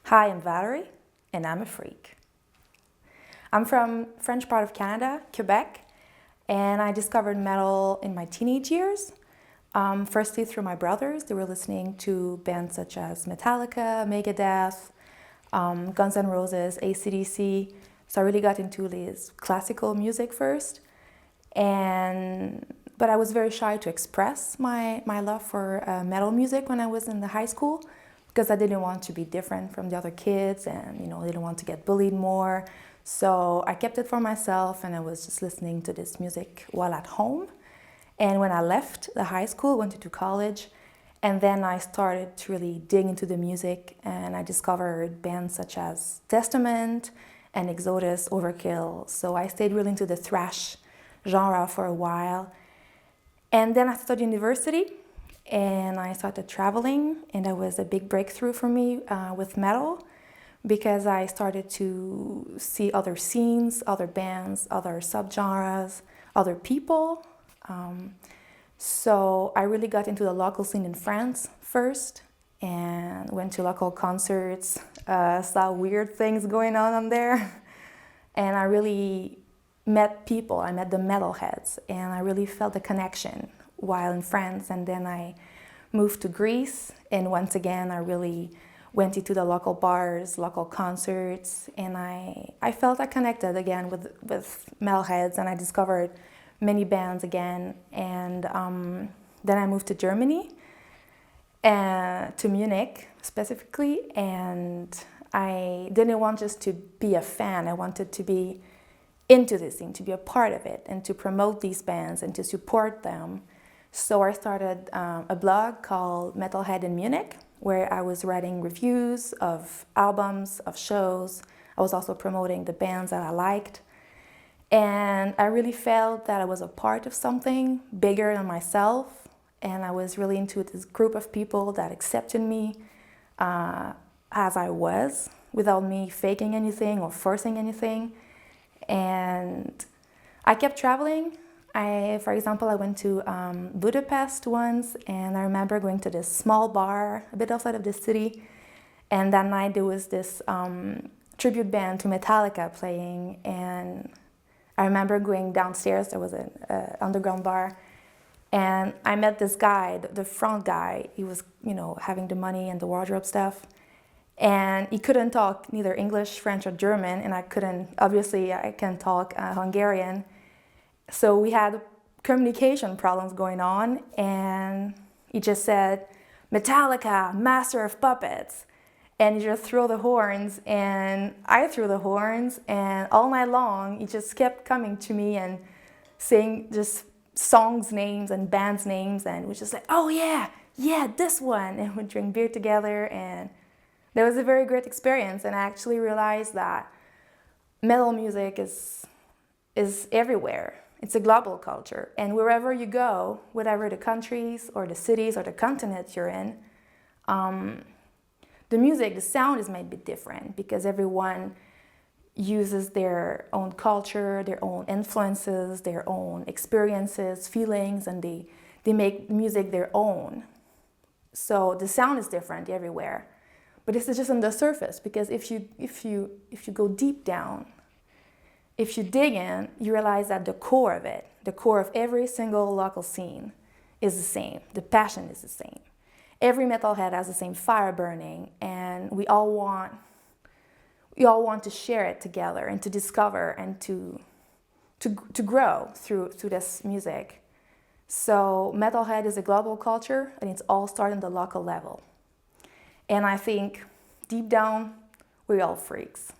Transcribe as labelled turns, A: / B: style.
A: Hi, I'm Valérie, and I'm a freak. I'm from French part of Canada, Quebec, and I discovered metal in my teenage years. Firstly, through my brothers, they were listening to bands such as Metallica, Megadeth, Guns N' Roses, AC/DC. So I really got into this classical music first, but I was very shy to express my love for metal music when I was in the high school because I didn't want to be different from the other kids and I didn't want to get bullied more. So I kept it for myself and I was just listening to this music while at home. And when I left the high school, went into college, and then I started to really dig into the music and I discovered bands such as Testament and Exodus, Overkill. So I stayed really into the thrash genre for a while. And then I started university and I started traveling, and that was a big breakthrough for me with metal because I started to see other scenes, other bands, other subgenres, other people. So I really got into the local scene in France first and went to local concerts, saw weird things going on there, and I really met people. I met the Metalheads, and I really felt a connection while in France. And then I moved to Greece, and once again I really went into the local bars, local concerts, and I felt I connected again with Metalheads, and I discovered many bands again. And then I moved to Germany, to Munich specifically, and I didn't want just to be a fan. I wanted to be into this scene, to be a part of it, and to promote these bands and to support them. So I started a blog called Metalhead in Munich, where I was writing reviews of albums, of shows. I was also promoting the bands that I liked. And I really felt that I was a part of something bigger than myself. And I was really into this group of people that accepted me as I was, without me faking anything or forcing anything. And I kept traveling. For example, I went to Budapest once, and I remember going to this small bar a bit outside of the city. And that night there was this tribute band to Metallica playing, and I remember going downstairs. There was an underground bar, and I met this guy, the front guy. He was, having the money and the wardrobe stuff. And he couldn't talk neither English, French, or German, and I can't talk Hungarian. So we had communication problems going on, and he just said, "Metallica, master of puppets." And he just threw the horns, and I threw the horns, and all night long, he just kept coming to me and saying just songs names and bands names, and we just like, "Oh yeah, this one," and we'd drink beer together, and that was a very great experience. And I actually realized that metal music is everywhere. It's a global culture. And wherever you go, whatever the countries or the cities or the continents you're in, the music, the sound is maybe different because everyone uses their own culture, their own influences, their own experiences, feelings, and they make music their own. So the sound is different everywhere. But this is just on the surface, because if you go deep down, if you dig in, you realize that the core of every single local scene is the same. The passion is the same. Every metalhead has the same fire burning, and we all want to share it together and to discover and to grow through this music. So metalhead is a global culture, and it's all started on the local level. And I think deep down, we're all freaks.